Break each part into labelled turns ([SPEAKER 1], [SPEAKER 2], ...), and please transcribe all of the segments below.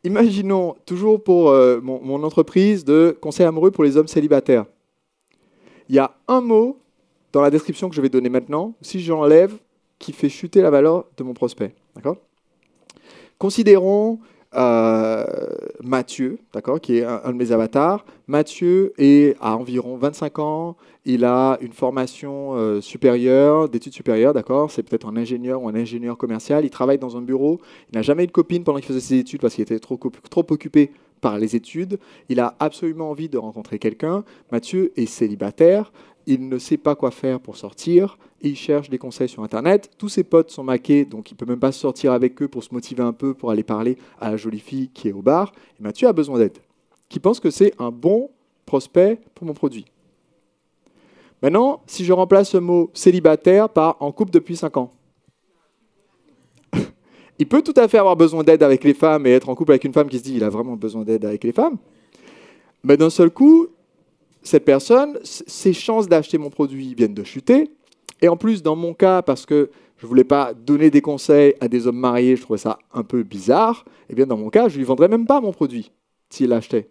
[SPEAKER 1] Imaginons, toujours pour mon entreprise de conseil amoureux pour les hommes célibataires. Il y a un mot dans la description que je vais donner maintenant, si j'enlève, qui fait chuter la valeur de mon prospect. D'accord ? Considérons Mathieu, d'accord, qui est un de mes avatars. Mathieu a environ 25 ans, il a une formation supérieure, d'études supérieures, d'accord, c'est peut-être un ingénieur ou un ingénieur commercial, il travaille dans un bureau, il n'a jamais eu de copine pendant qu'il faisait ses études parce qu'il était trop occupé par les études, il a absolument envie de rencontrer quelqu'un. Mathieu est célibataire, il ne sait pas quoi faire pour sortir, il cherche des conseils sur Internet, tous ses potes sont maqués, donc il ne peut même pas sortir avec eux pour se motiver un peu, pour aller parler à la jolie fille qui est au bar. Et Mathieu a besoin d'aide, qui pense que c'est un bon prospect pour mon produit. Maintenant, si je remplace le mot célibataire par en couple depuis 5 ans, il peut tout à fait avoir besoin d'aide avec les femmes et être en couple avec une femme qui se dit qu'il a vraiment besoin d'aide avec les femmes, mais d'un seul coup, cette personne, ses chances d'acheter mon produit viennent de chuter. Et en plus, dans mon cas, parce que je ne voulais pas donner des conseils à des hommes mariés, je trouvais ça un peu bizarre, et bien dans mon cas, je ne lui vendrais même pas mon produit s'il l'achetait.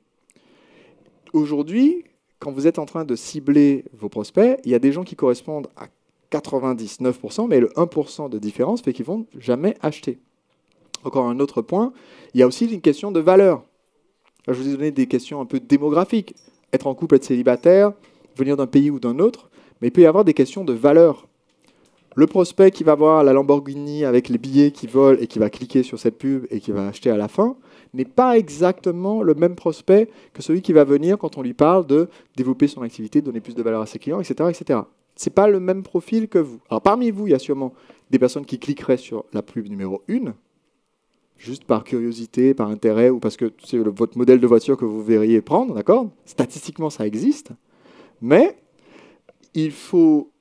[SPEAKER 1] Aujourd'hui, quand vous êtes en train de cibler vos prospects, il y a des gens qui correspondent à 99%, mais le 1% de différence fait qu'ils ne vont jamais acheter. Encore un autre point, il y a aussi une question de valeur. Là, je vous ai donné des questions un peu démographiques. Être en couple, être célibataire, venir d'un pays ou d'un autre, mais il peut y avoir des questions de valeur. Le prospect qui va voir la Lamborghini avec les billets qui volent et qui va cliquer sur cette pub et qui va acheter à la fin n'est pas exactement le même prospect que celui qui va venir quand on lui parle de développer son activité, donner plus de valeur à ses clients, etc. etc. Ce n'est pas le même profil que vous. Alors parmi vous, il y a sûrement des personnes qui cliqueraient sur la pub numéro 1, juste par curiosité, par intérêt, ou parce que c'est votre modèle de voiture que vous verriez prendre, d'accord ? Statistiquement, ça existe. Mais il faut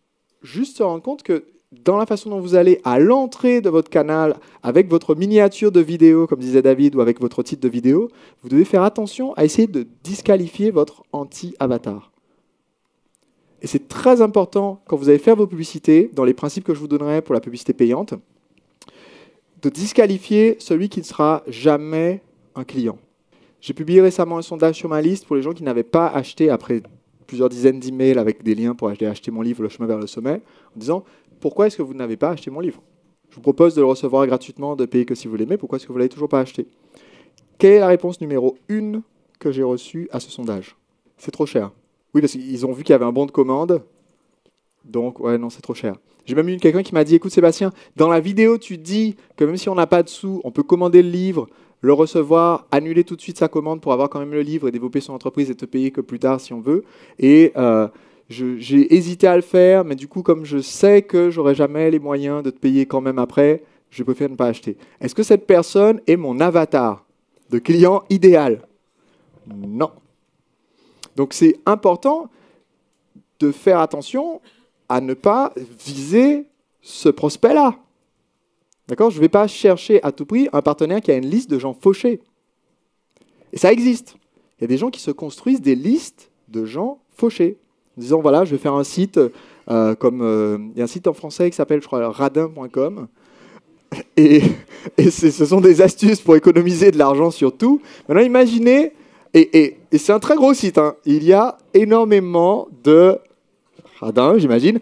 [SPEAKER 1] juste se rendre compte que dans la façon dont vous allez à l'entrée de votre canal, avec votre miniature de vidéo, comme disait David, ou avec votre titre de vidéo, vous devez faire attention à essayer de disqualifier votre anti-avatar. Et c'est très important, quand vous allez faire vos publicités, dans les principes que je vous donnerai pour la publicité payante, de disqualifier celui qui ne sera jamais un client. J'ai publié récemment un sondage sur ma liste pour les gens qui n'avaient pas acheté après plusieurs dizaines d'emails avec des liens pour acheter mon livre « Le chemin vers le sommet », en disant « Pourquoi est-ce que vous n'avez pas acheté mon livre ? Je vous propose de le recevoir gratuitement, de payer que si vous l'aimez, pourquoi est-ce que vous ne l'avez toujours pas acheté ?» Quelle est la réponse numéro 1 que j'ai reçue à ce sondage ? C'est trop cher. Oui, parce qu'ils ont vu qu'il y avait un bon de commande, donc ouais, non, c'est trop cher. J'ai même eu quelqu'un qui m'a dit « Écoute Sébastien, dans la vidéo, tu dis que même si on n'a pas de sous, on peut commander le livre, le recevoir, annuler tout de suite sa commande pour avoir quand même le livre et développer son entreprise et te payer que plus tard si on veut. Et j'ai hésité à le faire, mais du coup, comme je sais que j'aurai jamais les moyens de te payer quand même après, je préfère ne pas acheter. » Est-ce que cette personne est mon avatar de client idéal ? Non. Donc c'est important de faire attention à ne pas viser ce prospect-là. D'accord ? Je ne vais pas chercher à tout prix un partenaire qui a une liste de gens fauchés. Et ça existe. Il y a des gens qui se construisent des listes de gens fauchés. En disant, voilà, je vais faire un site, il y a un site en français qui s'appelle, je crois, radin.com. Et ce sont des astuces pour économiser de l'argent sur tout. Maintenant, imaginez, et c'est un très gros site, hein, il y a énormément de... Radin, j'imagine.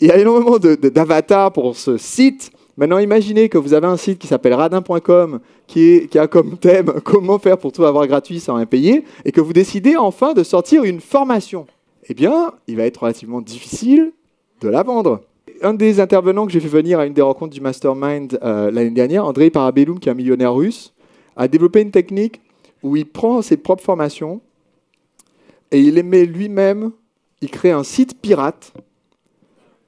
[SPEAKER 1] Il y a énormément d'avatars pour ce site. Maintenant, imaginez que vous avez un site qui s'appelle radin.com qui a comme thème « Comment faire pour tout avoir gratuit sans rien payer » et que vous décidez enfin de sortir une formation. Eh bien, il va être relativement difficile de la vendre. Un des intervenants que j'ai fait venir à une des rencontres du Mastermind l'année dernière, Andrei Parabellum, qui est un millionnaire russe, a développé une technique où il prend ses propres formations et il les met lui-même, il crée un site pirate.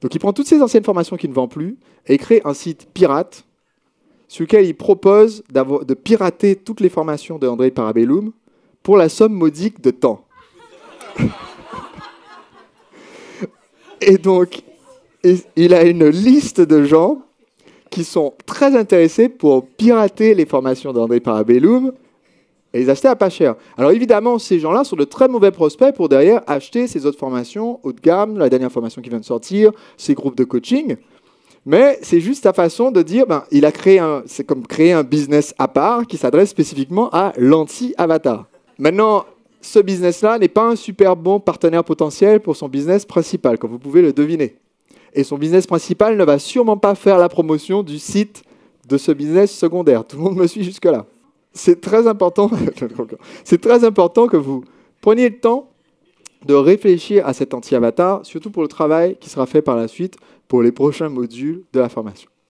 [SPEAKER 1] Donc il prend toutes ses anciennes formations qu'il ne vend plus et il crée un site pirate sur lequel il propose de pirater toutes les formations de Andrei Parabellum pour la somme modique de temps. Et donc, il a une liste de gens qui sont très intéressés pour pirater les formations d'Andrei Parabellum et les acheter à pas cher. Alors évidemment, ces gens-là sont de très mauvais prospects pour derrière acheter ces autres formations haut de gamme, la dernière formation qui vient de sortir, ces groupes de coaching. Mais c'est juste sa façon de dire, il a créé c'est comme créer un business à part qui s'adresse spécifiquement à l'anti-avatar. Maintenant, ce business-là n'est pas un super bon partenaire potentiel pour son business principal, comme vous pouvez le deviner. Et son business principal ne va sûrement pas faire la promotion du site de ce business secondaire. Tout le monde me suit jusque-là. C'est très important, c'est très important que vous preniez le temps de réfléchir à cet anti-avatar, surtout pour le travail qui sera fait par la suite pour les prochains modules de la formation.